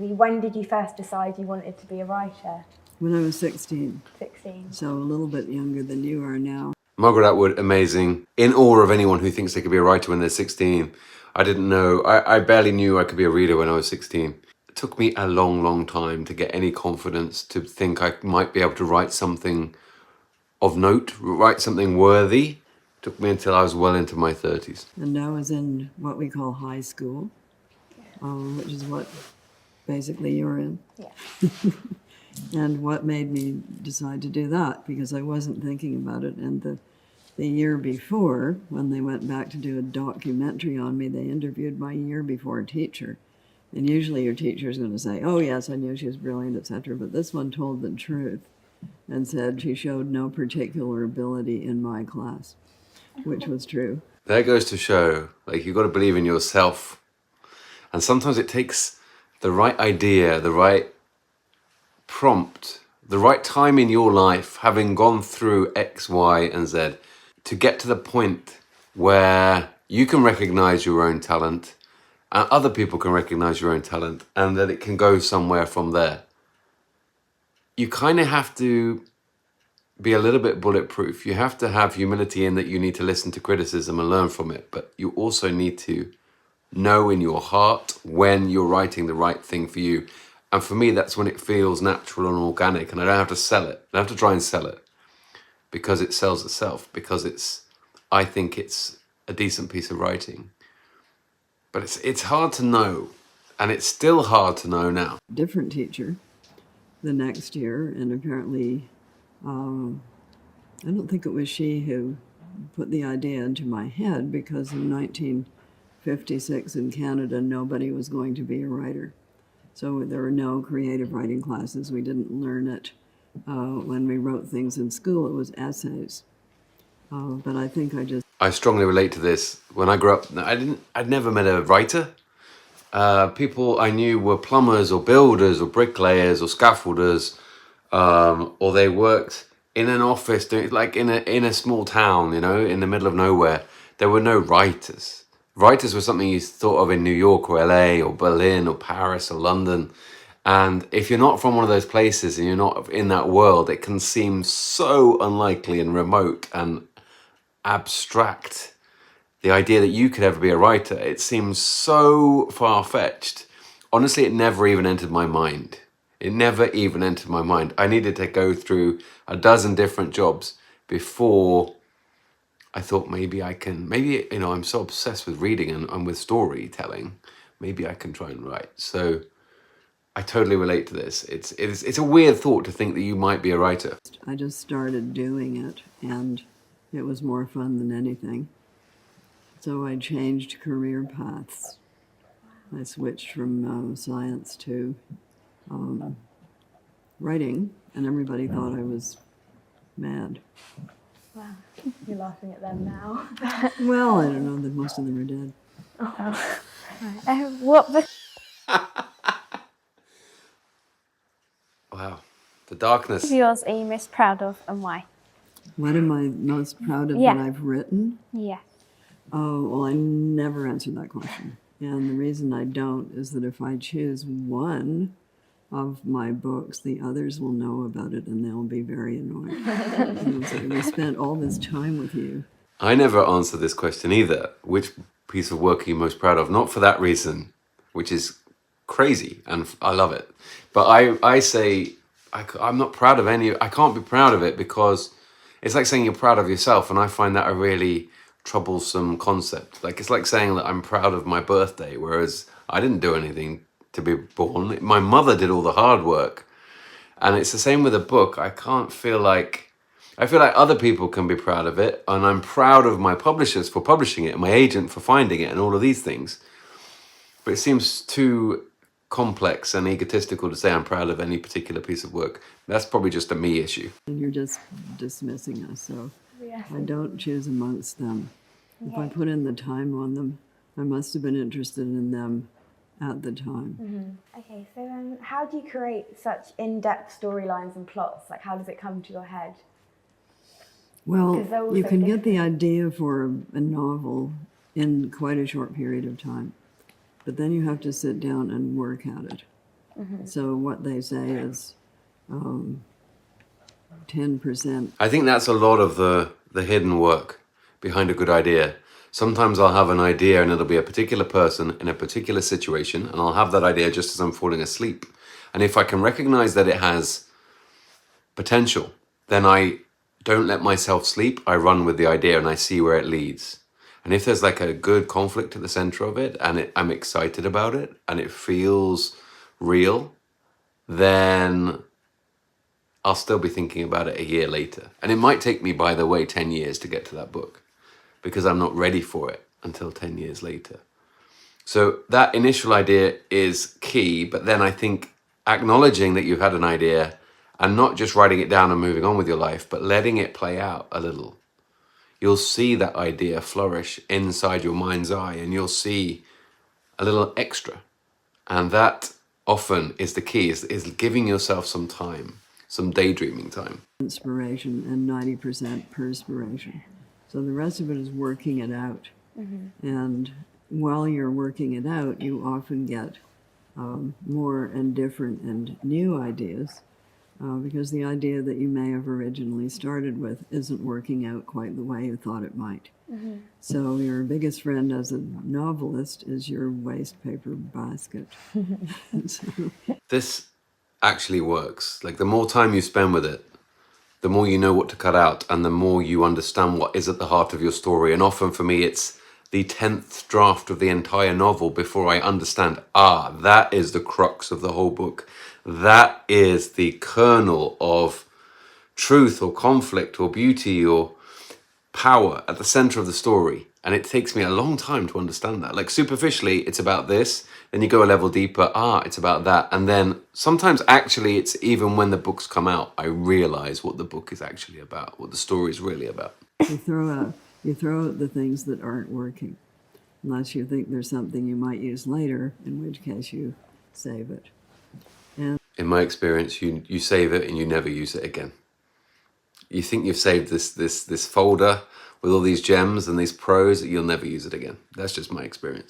When did you first decide you wanted to be a writer? When I was 16. 16. So a little bit younger than you are now. Margaret Atwood, amazing. In awe of anyone who thinks they could be a writer when they're 16. I didn't know, I barely knew I could be a reader when I was 16. It took me a long, long time to get any confidence to think I might be able to write something of note, write something worthy. It took me until I was well into my 30s. And I was in what we call high school, which is what basically you're in. Yeah. And what made me decide to do that, because I wasn't thinking about it. And the year before, when they went back to do a documentary on me, they interviewed my year before teacher. And usually your teacher is going to say, oh yes, I knew she was brilliant, etc. But this one told the truth and said she showed no particular ability in my class, which was true. That goes to show, like, you've got to believe in yourself. And sometimes it takes the right idea, the right prompt, the right time in your life, having gone through X, Y, and Z, to get to the point where you can recognize your own talent and other people can recognize your own talent, and that it can go somewhere from there. You kind of have to be a little bit bulletproof. You have to have humility in that you need to listen to criticism and learn from it, but you also need to know in your heart when you're writing the right thing for you. And for me, that's when it feels natural and organic, and I don't have to sell it. I don't have to try and sell it because it sells itself, because I think it's a decent piece of writing. But it's hard to know, and it's still hard to know now. Different teacher the next year, and apparently, I don't think it was she who put the idea into my head, because in 1956 in Canada, nobody was going to be a writer. So there were no creative writing classes. We didn't learn it. When we wrote things in school, it was essays. But I think I strongly relate to this. When I grew up, I'd never met a writer. People I knew were plumbers or builders or bricklayers or scaffolders, or they worked in an office, doing, like in a small town, you know, in the middle of nowhere. There were no writers. Writers were something you thought of in New York or LA or Berlin or Paris or London. And if you're not from one of those places and you're not in that world, it can seem so unlikely and remote and abstract. The idea that you could ever be a writer, it seems so far-fetched. Honestly, it never even entered my mind. It never even entered my mind. I needed to go through a dozen different jobs before I thought maybe, you know, I'm so obsessed with reading and with storytelling, maybe I can try and write. So I totally relate to this. It's a weird thought to think that you might be a writer. I just started doing it, and it was more fun than anything. So I changed career paths. I switched from science to writing, and everybody thought I was mad. Wow, you're laughing at them now. Well, I don't know, that most of them are dead. Oh. Right. Wow, the darkness. What of yours are you most proud of, and why? What am I most proud of that I've written? Yeah. Oh, well, I never answered that question. And the reason I don't is that if I choose one of my books, the others will know about it and they'll be very annoyed. And so we spent all this time with you. I never answered this question either. Which piece of work are you most proud of? Not for that reason, which is crazy, and I love it. But I say I'm not proud of any. I can't be proud of it because it's like saying you're proud of yourself, and I find that a really troublesome concept. Like, it's like saying that I'm proud of my birthday, whereas I didn't do anything to be born. My mother did all the hard work. And it's the same with a book. I feel like other people can be proud of it, and I'm proud of my publishers for publishing it and my agent for finding it and all of these things. But it seems too complex and egotistical to say I'm proud of any particular piece of work. That's probably just a me issue. And you're just dismissing us, so Yeah. I don't choose amongst them. If I put in the time on them, I must have been interested in them at the time. Mm-hmm. Okay, so how do you create such in-depth storylines and plots? Like, how does it come to your head? Well, you can get the idea for a novel in quite a short period of time, but then you have to sit down and work at it. So what they say is 10%. I think that's a lot of the hidden work behind a good idea. Sometimes I'll have an idea and it'll be a particular person in a particular situation, and I'll have that idea just as I'm falling asleep. And if I can recognize that it has potential, then I don't let myself sleep. I run with the idea and I see where it leads. And if there's like a good conflict at the center of it and I'm excited about it and it feels real, then I'll still be thinking about it a year later. And it might take me, by the way, 10 years to get to that book because I'm not ready for it until 10 years later. So that initial idea is key, but then I think acknowledging that you've had an idea and not just writing it down and moving on with your life, but letting it play out a little. You'll see that idea flourish inside your mind's eye and you'll see a little extra. And that often is the key, is giving yourself some time, some daydreaming time. Inspiration and 90% perspiration. So the rest of it is working it out. And while you're working it out, you often get more and different and new ideas because the idea that you may have originally started with isn't working out quite the way you thought it might. So your biggest friend as a novelist is your waste paper basket. So, This actually works. Like the more time you spend with it, the more you know what to cut out and the more you understand what is at the heart of your story. And often for me, it's the 10th draft of the entire novel before I understand, that is the crux of the whole book. That is the kernel of truth or conflict or beauty or power at the center of the story. And it takes me a long time to understand that. Like superficially, it's about this. Then you go a level deeper. It's about that. And then sometimes actually it's even when the books come out, I realize what the book is actually about, what the story is really about. you throw out the things that aren't working, unless you think there's something you might use later, in which case you save it. In my experience, you save it and you never use it again. You think you've saved this folder with all these gems and these pros, you'll never use it again. That's just my experience.